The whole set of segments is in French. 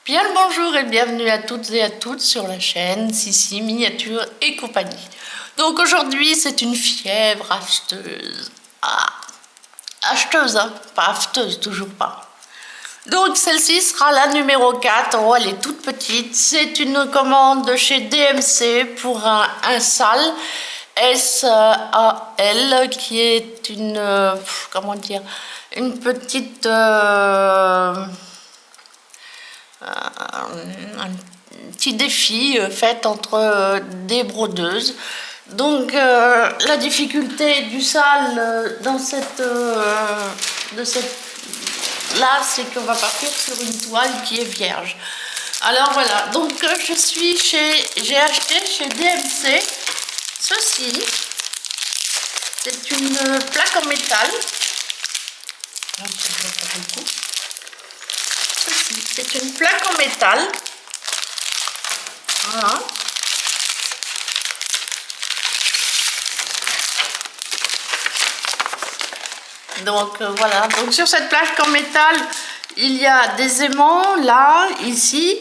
Bien le bonjour et bienvenue à toutes et à toutes sur la chaîne Sissi Miniature et compagnie. Donc aujourd'hui c'est une fièvre acheteuse. Acheteuse, hein, pas afteuse, toujours pas. Donc celle-ci sera la numéro 4, oh, elle est toute petite. C'est une commande de chez DMC pour un SAL SAL qui est une, comment dire, une petite... un petit défi fait entre des brodeuses. Donc la difficulté du sale dans cette là, c'est qu'on va partir sur une toile qui est vierge. Alors voilà, donc j'ai acheté chez DMC ceci. C'est une plaque en métal. C'est une plaque en métal. Voilà. Donc voilà. Donc sur cette plaque en métal, il y a des aimants là, ici.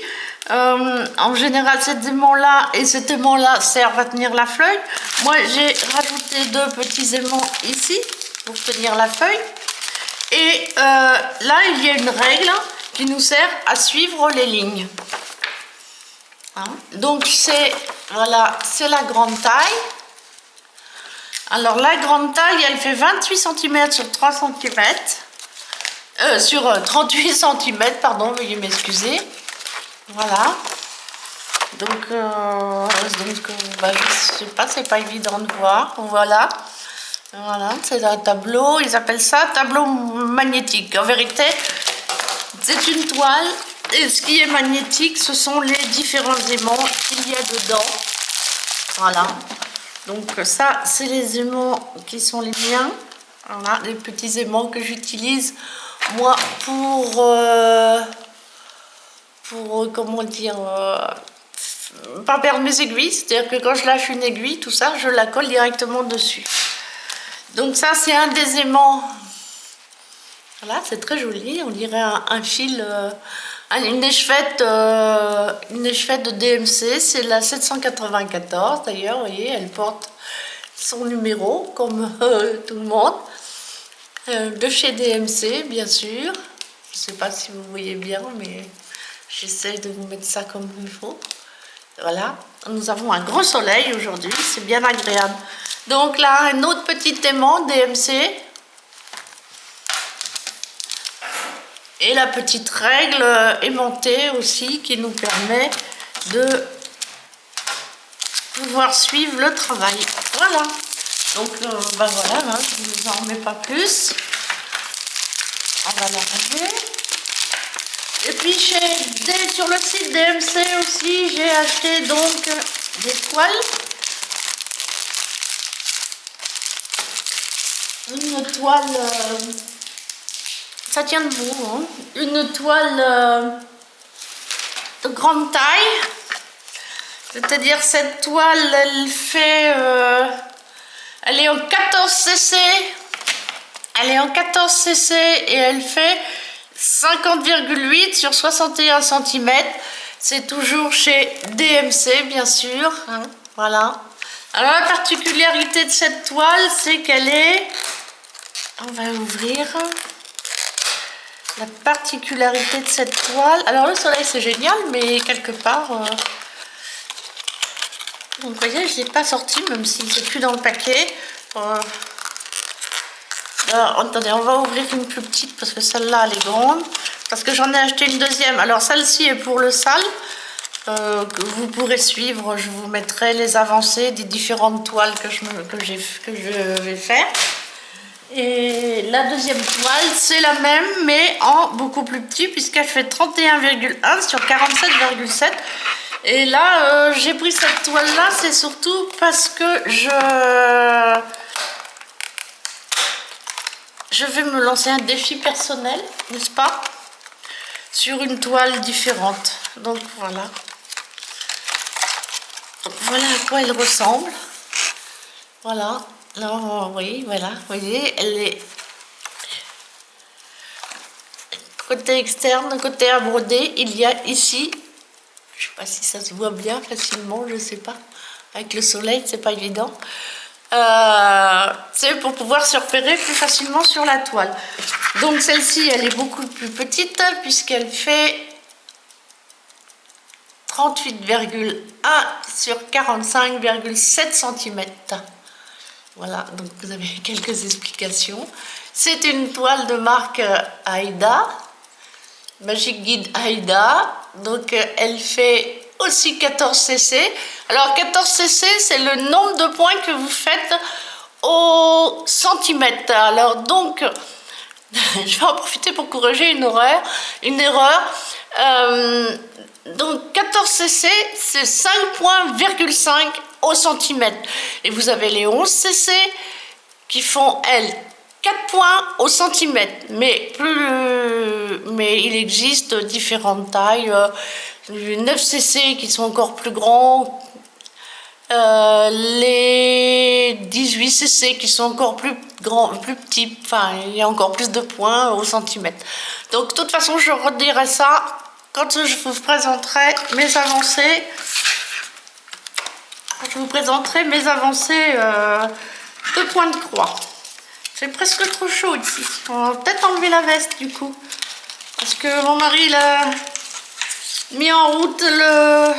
En général, cet aimant-là et cet aimant-là servent à tenir la feuille. Moi, j'ai rajouté deux petits aimants ici pour tenir la feuille. Et là, il y a une règle qui nous sert à suivre les lignes. Hein? Donc voilà, c'est la grande taille. Alors la grande taille, elle fait 28 cm sur 3 cm. Sur 38 cm, pardon, veuillez m'excuser. Voilà. Donc, bah, je sais pas, c'est pas évident de voir. Voilà. Voilà, c'est un tableau, ils appellent ça tableau magnétique. En vérité, c'est une toile et ce qui est magnétique, ce sont les différents aimants qu'il y a dedans. Voilà. Donc ça, c'est les aimants qui sont les miens. Voilà, les petits aimants que j'utilise moi pour comment dire, pas perdre mes aiguilles. C'est-à-dire que quand je lâche une aiguille, tout ça, je la colle directement dessus. Donc ça, c'est un des aimants. Voilà, c'est très joli. On dirait un fil, une échevette de DMC. C'est la 794 d'ailleurs. Vous voyez, elle porte son numéro comme tout le monde. De chez DMC, bien sûr. Je ne sais pas si vous voyez bien, mais j'essaie de vous mettre ça comme il faut. Voilà, nous avons un gros soleil aujourd'hui, c'est bien agréable. Donc là, un autre petit aimant DMC. Et la petite règle aimantée aussi qui nous permet de pouvoir suivre le travail. Voilà. Donc bah voilà, hein, je ne vous en remets pas plus. On va l'arranger. Et puis sur le site DMC aussi, j'ai acheté donc des toiles. Une toile, ça tient debout, hein. Une toile de grande taille. C'est-à-dire cette toile, elle est en 14 cc. Elle est en 14 cc et elle fait 50,8 sur 61 cm. C'est toujours chez DMC, bien sûr. Hein, voilà. Alors la particularité de cette toile, c'est qu'elle est... On va ouvrir. La particularité de cette toile... Alors le soleil, c'est génial, mais quelque part... Donc vous voyez, je ne l'ai pas sorti, même si c'est plus dans le paquet. Alors, attendez, on va ouvrir une plus petite parce que celle-là, elle est grande. Parce que j'en ai acheté une deuxième. Alors celle-ci est pour le sale. Que vous pourrez suivre. Je vous mettrai les avancées des différentes toiles que je vais faire. Et la deuxième toile, c'est la même, mais en beaucoup plus petit, puisqu'elle fait 31,1 sur 47,7. Et là, j'ai pris cette toile-là, c'est surtout parce que je vais me lancer un défi personnel, n'est-ce pas? Sur une toile différente. Donc voilà. Donc voilà à quoi elle ressemble. Voilà. Alors oui, voilà. Vous voyez, elle est côté externe, côté à broder, il y a ici, je sais pas si ça se voit bien facilement, je sais pas, avec le soleil c'est pas évident, c'est pour pouvoir se repérer plus facilement sur la toile. Donc celle-ci elle est beaucoup plus petite puisqu'elle fait 38,1 sur 45,7 cm. Voilà, donc vous avez quelques explications. C'est une toile de marque Aida, Magic Guide Aida. Donc elle fait aussi 14 cc. Alors 14 cc, c'est le nombre de points que vous faites au centimètre. Alors donc, je vais en profiter pour corriger une erreur. Donc 14 cc, c'est 5,5 au centimètre. Et vous avez les 11 cc qui font, elles, 4 points au centimètre. Mais il existe différentes tailles. 9 cc qui sont encore plus grands. Les 18 cc qui sont encore plus grands, plus petits. Enfin, il y a encore plus de points au centimètre. Donc de toute façon, je redirai ça quand je vous présenterai mes avancées. Je vous présenterai mes avancées de point de croix. C'est presque trop chaud ici. On va peut-être enlever la veste du coup. Parce que mon mari il a mis en route le...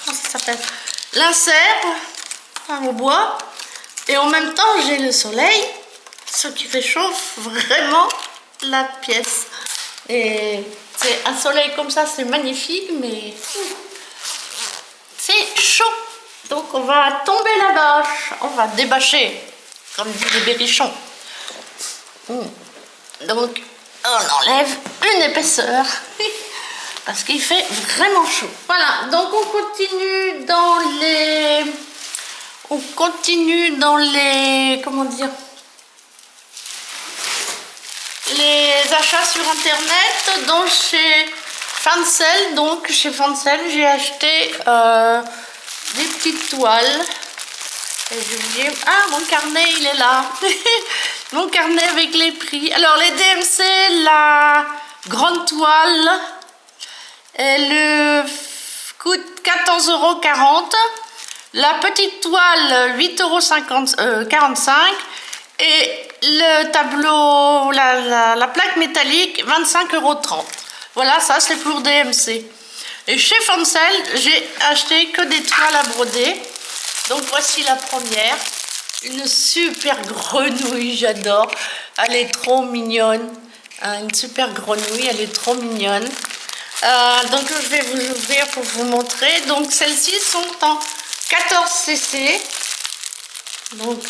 Comment ça s'appelle? L'insert au bois. Et en même temps j'ai le soleil. Ce qui réchauffe vraiment la pièce. Et c'est un soleil comme ça, c'est magnifique, mais c'est chaud. Donc on va tomber la bâche, on va débâcher, comme disent les berrichons. Donc on enlève une épaisseur, parce qu'il fait vraiment chaud. Voilà, donc on continue dans les... Comment dire? Les achats sur internet, donc chez Fancel. Donc chez Fancel, j'ai acheté des petites toiles. Et j'ai oublié... Ah, mon carnet, il est là. Mon carnet avec les prix. Alors les DMC, la grande toile, elle coûte 14,40 €. La petite toile, 8,45 €. Et le tableau, la plaque métallique, 25,30 €. Voilà, ça c'est pour DMC. Et chez Fancel, j'ai acheté que des toiles à broder. Donc voici la première. Une super grenouille, j'adore. Elle est trop mignonne. Une super grenouille, elle est trop mignonne. Donc je vais vous ouvrir pour vous montrer. Donc celles-ci sont en 14 cc. Donc...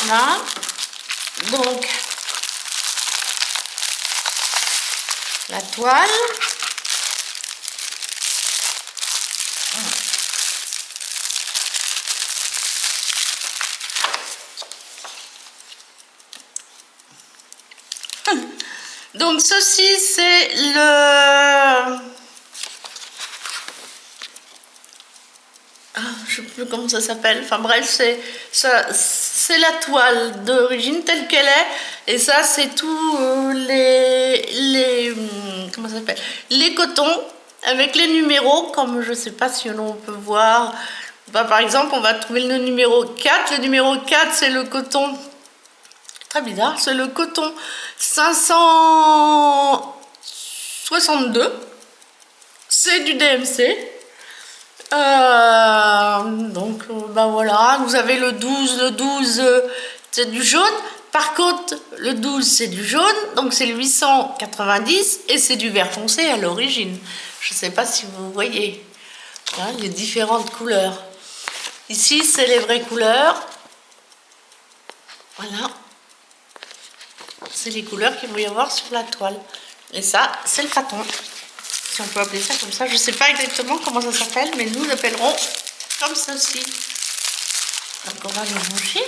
voilà, donc la toile, donc ceci c'est le... je ne sais plus comment ça s'appelle, enfin bref, c'est la toile d'origine telle qu'elle est, et ça c'est tous comment ça s'appelle, les cotons avec les numéros, comme je ne sais pas si on peut voir. Bah, par exemple on va trouver le numéro 4, le numéro 4 c'est le coton, très bizarre, c'est le coton 562, c'est du DMC. Donc ben voilà, vous avez le 12 c'est du jaune. Par contre le 12 c'est du jaune, donc c'est le 890 et c'est du vert foncé à l'origine. Je sais pas si vous voyez hein, les différentes couleurs. Ici c'est les vraies couleurs, voilà, c'est les couleurs qu'il va y avoir sur la toile. Et ça c'est le faton, si on peut appeler ça comme ça. Je ne sais pas exactement comment ça s'appelle, mais nous l'appellerons comme ceci. Donc on va le ranger.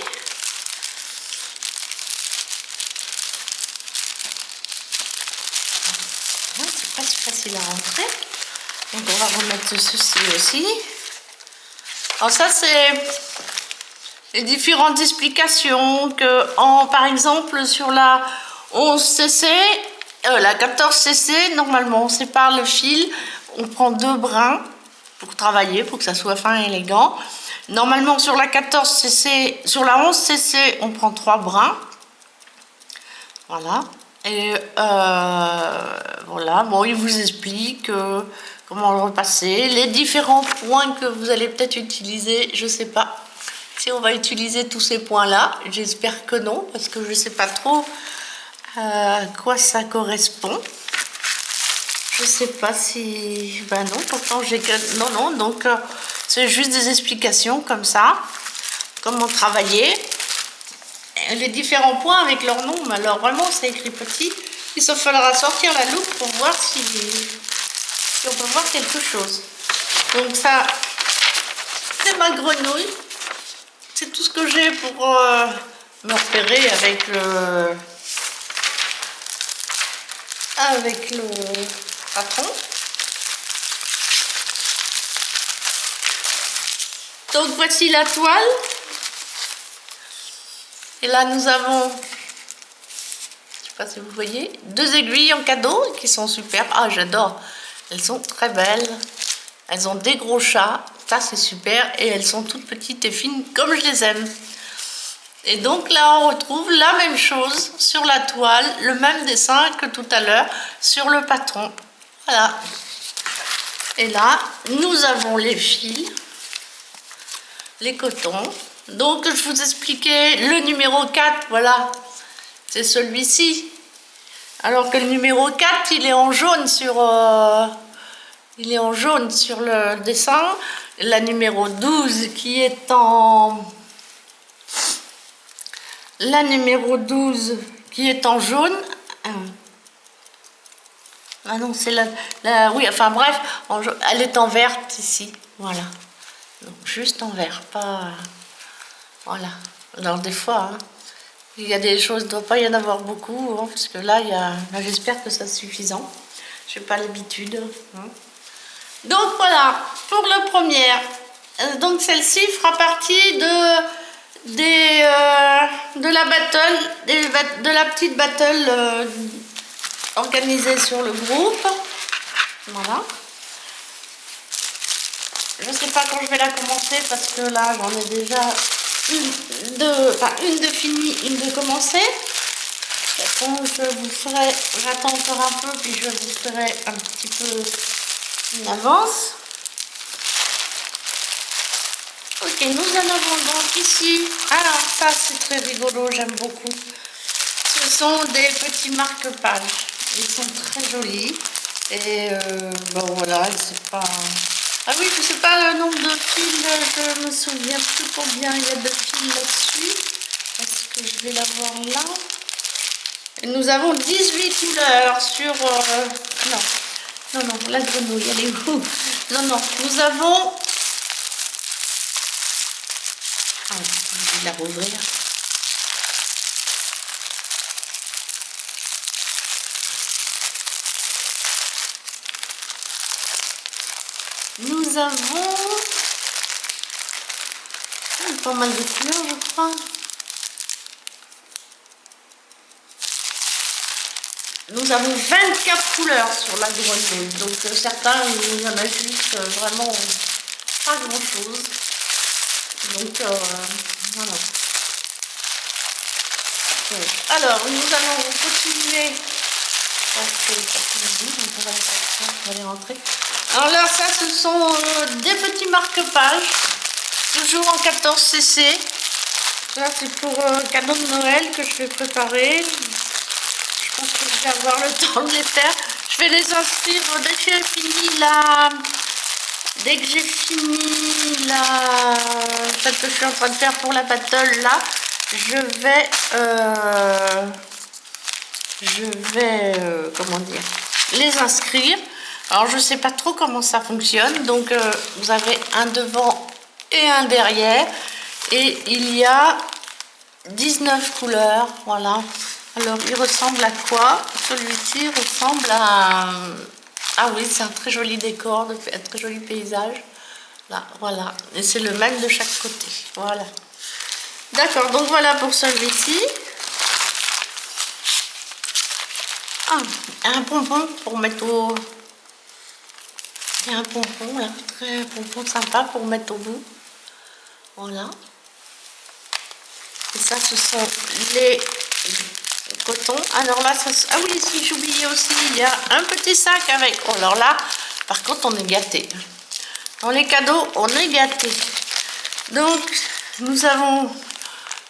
C'est pas si facile à rentrer. Donc on va remettre ceci aussi. Alors ça c'est les différentes explications que, par exemple, sur la 11cc, la 14cc, normalement, on sépare le fil, on prend 2 brins pour travailler, pour que ça soit fin et élégant. Normalement, sur la 14cc, sur la 11cc, on prend 3 brins. Voilà. Et voilà, bon, il vous explique comment le repasser, les différents points que vous allez peut-être utiliser, je sais pas si on va utiliser tous ces points-là, j'espère que non, parce que je sais pas trop à quoi ça correspond. Je sais pas si... Ben non, pourtant j'ai que... Non, non, donc c'est juste des explications comme ça, comment travailler. Les différents points avec leur nom, mais alors vraiment c'est écrit petit. Il se faudra sortir la loupe pour voir si on peut voir quelque chose. Donc ça, c'est ma grenouille. C'est tout ce que j'ai pour me repérer avec le patron. Donc voici la toile. Et là nous avons, je sais pas si vous voyez, 2 aiguilles en cadeau qui sont super. Ah, j'adore. Elles sont très belles. Elles ont des gros chats. Ça c'est super. Et elles sont toutes petites et fines comme je les aime. Et donc là on retrouve la même chose sur la toile, le même dessin que tout à l'heure sur le patron. Voilà. Et là nous avons les fils, les cotons. Donc je vous expliquais le numéro 4, voilà, c'est celui-ci. Alors que le numéro 4, il est en jaune sur, le dessin. La numéro 12 qui est en... La numéro 12 qui est en jaune. Ah non, c'est oui, enfin bref, elle est en verte ici. Voilà. Donc juste en vert, pas... Voilà. Alors des fois, hein, il y a des choses, il ne doit pas y en avoir beaucoup, hein, parce que là, j'espère que c'est suffisant. Je n'ai pas l'habitude. Hein. Donc voilà, pour la première. Donc celle-ci fera partie de la battle, de la petite battle organisée sur le groupe. Voilà. Je ne sais pas quand je vais la commencer parce que là j'en ai déjà une de finie, une de commencée. Donc j'attends encore un peu puis je vous ferai un petit peu une avance. Ok, nous en avons donc ici, alors ça c'est très rigolo, j'aime beaucoup. Ce sont des petits marque-pages, ils sont très jolis et bon voilà, c'est pas... Ah oui, je sais pas le nombre de fils, je me souviens plus combien il y a de fils là-dessus. Est-ce que je vais l'avoir là? Et nous avons 18 couleurs sur... non, la grenouille, elle est où? Non, nous avons... Ah, je vais la rouvrir. Nous avons pas mal de couleurs, je crois. Nous avons 24 couleurs sur la grenouille. Donc certains, il y en a juste vraiment pas grand chose. Donc voilà. Donc, alors, nous allons continuer. On va les rentrer. Alors là, ça, ce sont des petits marque-pages, toujours en 14cc. Ça, c'est pour cadeau de Noël que je vais préparer. Je pense que je vais avoir le temps de les faire. Je vais les inscrire dès que j'ai fini la... Dès que j'ai fini celle que je suis en train de faire pour la battle, là, je vais comment dire, les inscrire. Alors je sais pas trop comment ça fonctionne, donc vous avez un devant et un derrière et il y a 19 couleurs, voilà. Alors il ressemble à quoi? Celui-ci ressemble à... Ah oui, c'est un très joli décor, un très joli paysage. Là, voilà, et c'est le même de chaque côté, voilà. D'accord, donc voilà pour celui-ci. Ah, un pompon pour mettre au... Il y a un pompon là, un pompon sympa pour mettre au bout. Voilà. Et ça, ce sont les cotons. Alors là, ça... Ah oui, si j'oubliais aussi, il y a un petit sac avec... Oh, alors là, par contre, on est gâtés. Dans les cadeaux, on est gâtés. Donc, nous avons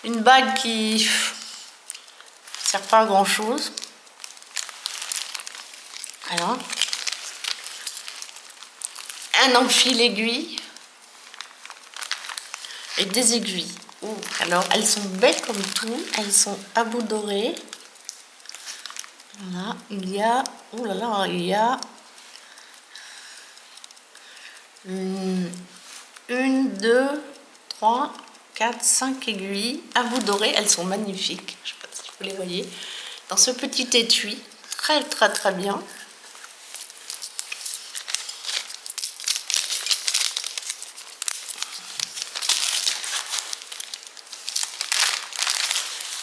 une bague qui ne sert pas à grand chose. Alors, un enfil aiguille et des aiguilles. Oh, alors, elles sont belles comme tout. Elles sont à bout doré. Voilà, il y a... Oh là là, il y a... Une, 2, 3, 4, 5 aiguilles à bout doré. Elles sont magnifiques. Je ne sais pas si vous les voyez. Dans ce petit étui. Très, très, très bien.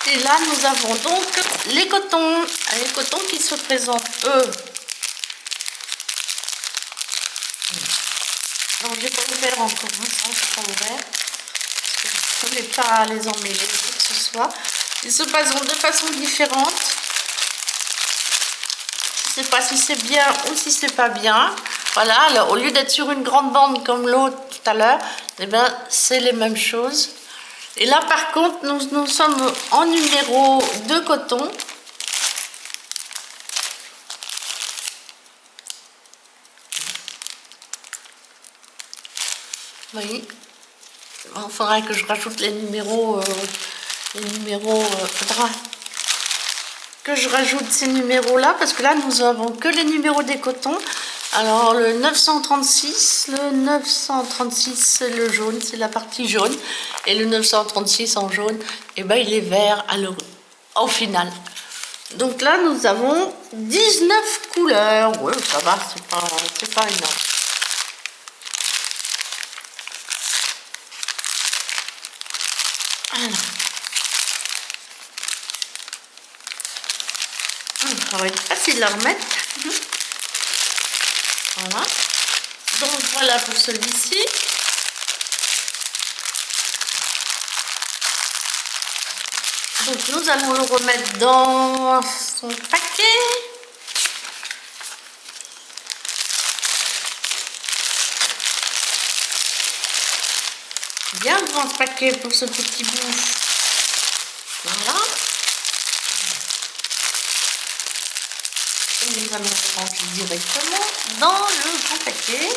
Et là, nous avons donc les cotons qui se présentent, eux. Alors, je vais pas ouvert encore, hein, ça, je vais pas ouvert. Je ne voulais pas les emmêler, que ce soit. Ils se présentent de façon différente. Je ne sais pas si c'est bien ou si c'est pas bien. Voilà, alors au lieu d'être sur une grande bande comme l'autre tout à l'heure, eh bien, c'est les mêmes choses. Et là, par contre, nous sommes en numéro de coton. Oui. Il faudrait que je rajoute les numéros. Faudra que je rajoute ces numéros-là, parce que là, nous avons que les numéros des cotons. Alors, le 936, c'est le jaune, c'est la partie jaune. Et le 936 en jaune, eh ben, il est vert au final. Donc là, nous avons 19 couleurs. Ouais, ça va, c'est pas énorme. Alors. Ça va être facile à remettre. Voilà. Donc voilà pour celui-ci. Donc nous allons le remettre dans son paquet. Bien grand paquet pour ce petit bout. Voilà. Et nous allons le rentrer directement dans le grand paquet.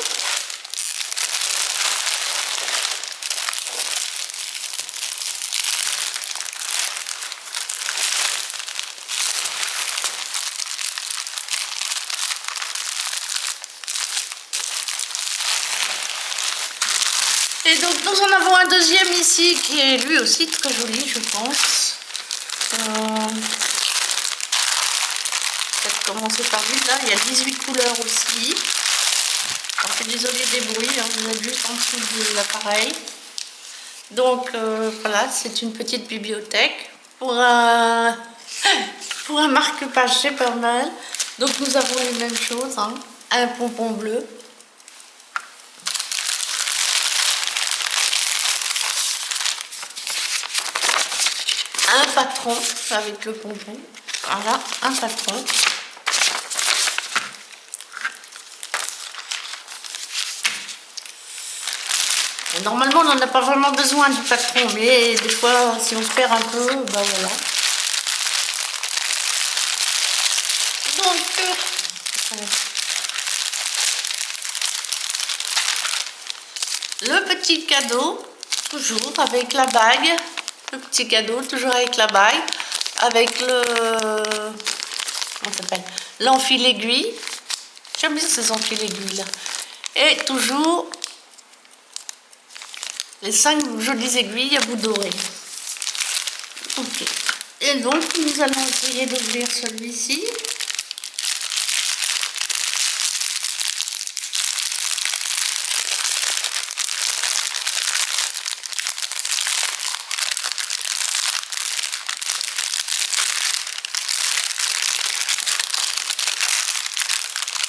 Et donc nous en avons un deuxième ici qui est lui aussi très joli, je pense. Peut-être commencer par lui. Là, il y a 18 couleurs aussi. Alors, je suis désolée des bruits, hein, vous êtes juste en dessous de l'appareil. Donc voilà, c'est une petite bibliothèque. Pour un marque-page, c'est pas mal. Donc nous avons les mêmes choses, hein. Un pompon bleu. Un patron avec le pompon. Voilà, un patron. Normalement, on n'en a pas vraiment besoin du patron, mais des fois, si on se perd un peu, ben voilà. Donc, le petit cadeau, toujours avec la bague. Le petit cadeau, toujours avec la bague. Avec le... Comment ça s'appelle? L'enfil aiguille. J'aime bien ces enfils aiguilles là. Et toujours les 5 jolies aiguilles à bout doré. Ok. Et donc, nous allons essayer d'ouvrir celui-ci.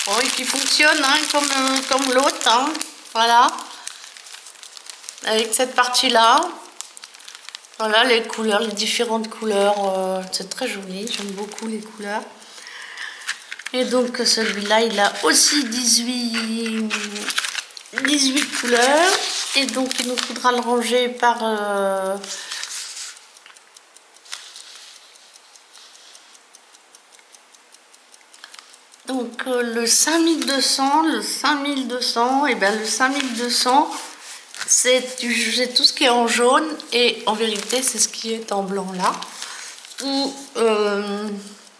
Oui, qui fonctionne hein, comme l'autre. Hein. Voilà. Avec cette partie-là. Voilà les couleurs, les différentes couleurs. C'est très joli. J'aime beaucoup les couleurs. Et donc celui-là, il a aussi 18 couleurs. Et donc il nous faudra le ranger par... Donc le 5200, et bien le 5200, c'est tout ce qui est en jaune et en vérité c'est ce qui est en blanc là. Ou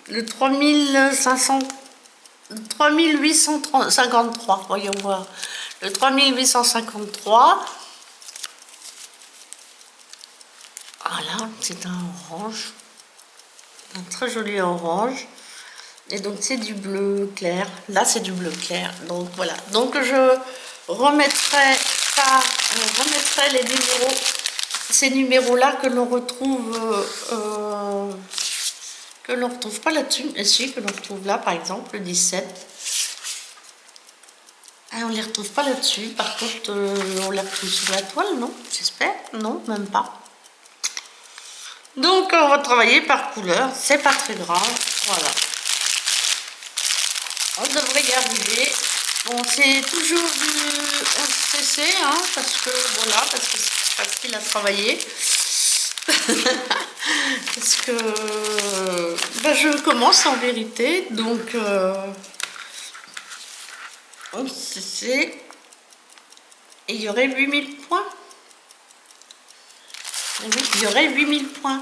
le 3853, voyons voir. Le 3853, voilà, c'est un orange, un très joli orange. Et donc c'est du bleu clair, là c'est du bleu clair, donc voilà. Donc je remettrai les numéros, ces numéros-là que l'on retrouve, pas là-dessus, mais si, que l'on retrouve là par exemple, le 17. Ah, on les retrouve pas là-dessus, par contre on les retrouve sur la toile, non? J'espère, non, même pas. Donc on va travailler par couleur, c'est pas très grave, voilà. On devrait y arriver. Bon, c'est toujours du 11 cc, hein, parce que voilà, parce que c'est facile à travailler. Parce que ben, je commence en vérité, donc 11 cc. Et il y aurait 8000 points. Et oui, il y aurait 8000 points.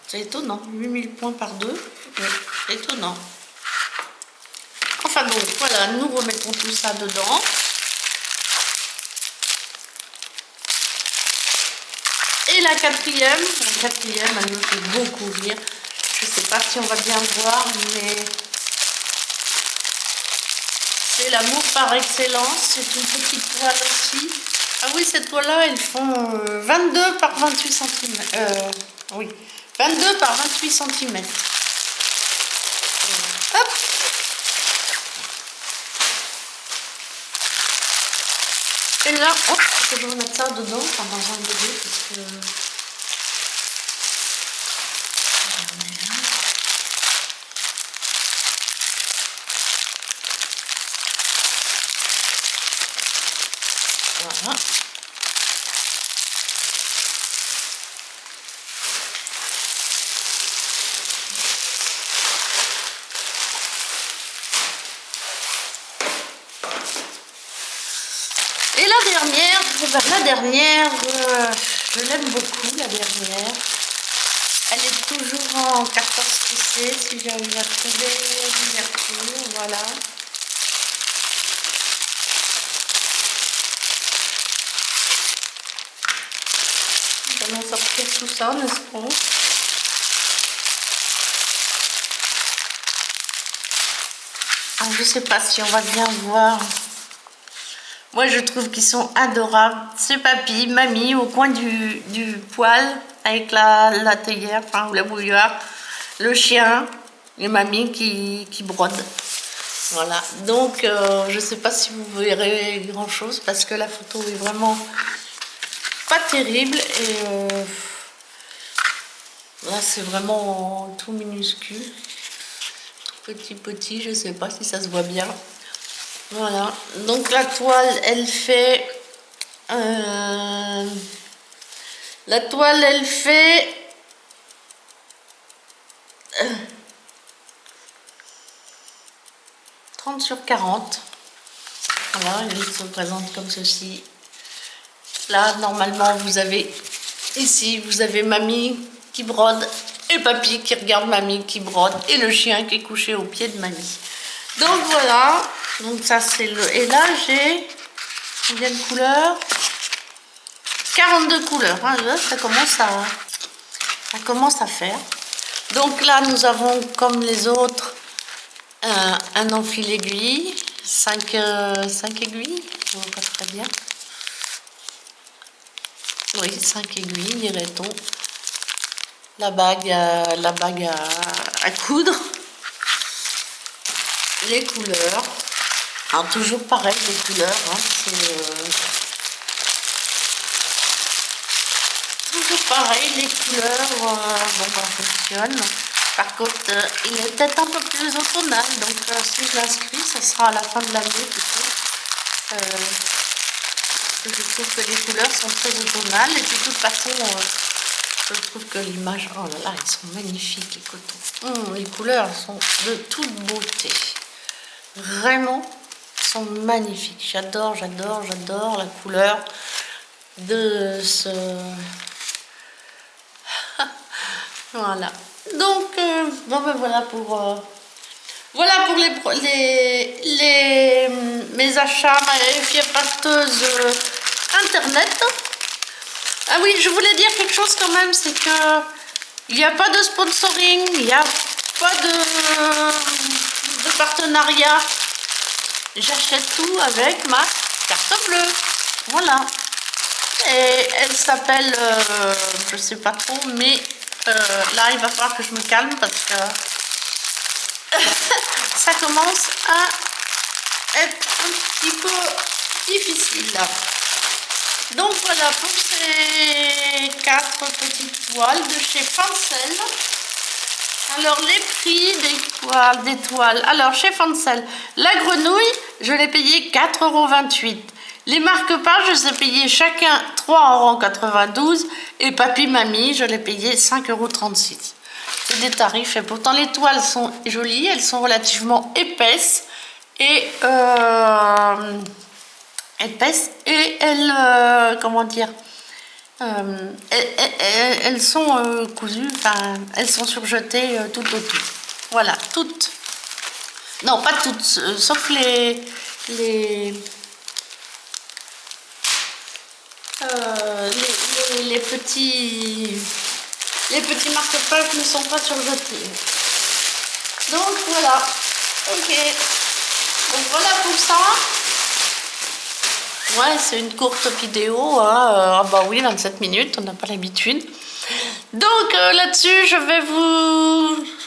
C'est étonnant, 8000 points par 2. Oui, c'est étonnant. Enfin donc voilà, nous remettons tout ça dedans. Et la quatrième, elle me fait beaucoup rire. Je ne sais pas si on va bien voir, mais c'est l'amour par excellence. C'est une petite toile aussi. Ah oui, cette toile-là, elles font 22 par 28 cm. Oui, 22 par 28 cm. Hop. Et là, oh, il faut que je remette ça dedans, enfin dans un bébé, parce que... Voilà. Et la dernière, je l'aime beaucoup, la dernière. Elle est toujours en 14 cc, si j'arrive à trouver l'ouverture, voilà. Nous allons sortir tout ça, n'est-ce pas? Alors, je ne sais pas si on va bien voir. Moi, je trouve qu'ils sont adorables. C'est papy, mamie, au coin du poêle, avec la théière, enfin, ou la bouilloire, le chien, et mamie qui brode. Voilà. Donc, je ne sais pas si vous verrez grand-chose, parce que la photo est vraiment pas terrible. Et là, c'est vraiment tout minuscule. Tout petit, je ne sais pas si ça se voit bien. Voilà, donc la toile, elle fait... la toile, elle fait... 30 sur 40. Voilà, elle se présente comme ceci. Là, normalement, vous avez... Ici, vous avez mamie qui brode et papy qui regarde mamie qui brode et le chien qui est couché au pied de mamie. Donc voilà, donc ça c'est le... Et là j'ai combien de couleurs? 42 couleurs, hein, là, ça commence à faire. Donc là nous avons comme les autres un enfil aiguille, 5 aiguilles, je vois pas très bien. Oui, 5 aiguilles, dirait-on. La bague à coudre. les couleurs. Alors toujours pareil, les couleurs, hein, toujours pareil, les couleurs, bon bah fonctionne. Par contre, il est peut-être un peu plus automnal, donc si je l'inscris, ça sera à la fin de l'année plutôt. Je trouve que les couleurs sont très automnales et de toute façon, je trouve que l'image, oh là là, ils sont magnifiques les cotons. Les couleurs sont de toute beauté. Vraiment, sont magnifiques. J'adore la couleur de ce... Voilà. Donc, bon ben voilà pour mes achats, mes fières pasteuses internet. Ah oui, je voulais dire quelque chose quand même, c'est que il n'y a pas de sponsoring, il n'y a pas de partenariat. J'achète tout avec ma carte bleue. Voilà. Et elle s'appelle, je sais pas trop, mais là il va falloir que je me calme parce que ça commence à être un petit peu difficile. Donc voilà pour ces 4 petites toiles de chez Fancel. Alors les prix des toiles. Alors chez Fancel, la grenouille, je l'ai payé 4,28 €. Les marque-pages, je les ai payés chacun 3,92 € et Papy Mamie, je l'ai payé 5,36 €. C'est des tarifs et pourtant les toiles sont jolies, elles sont relativement épaisses et elles, comment dire, elles sont cousues, enfin elles sont surjetées tout autour. Voilà, toutes. Non, pas toutes, sauf les petits marque-pages ne sont pas surjetés. Donc voilà, ok. Donc voilà pour ça. Ouais, c'est une courte vidéo, hein. Ah bah oui, 27 minutes, on n'a pas l'habitude. Donc là-dessus, je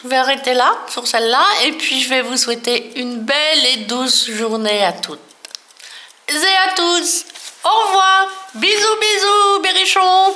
vais arrêter là, sur celle-là, et puis je vais vous souhaiter une belle et douce journée à toutes et à tous. Au revoir, bisous, bisous, berrichons.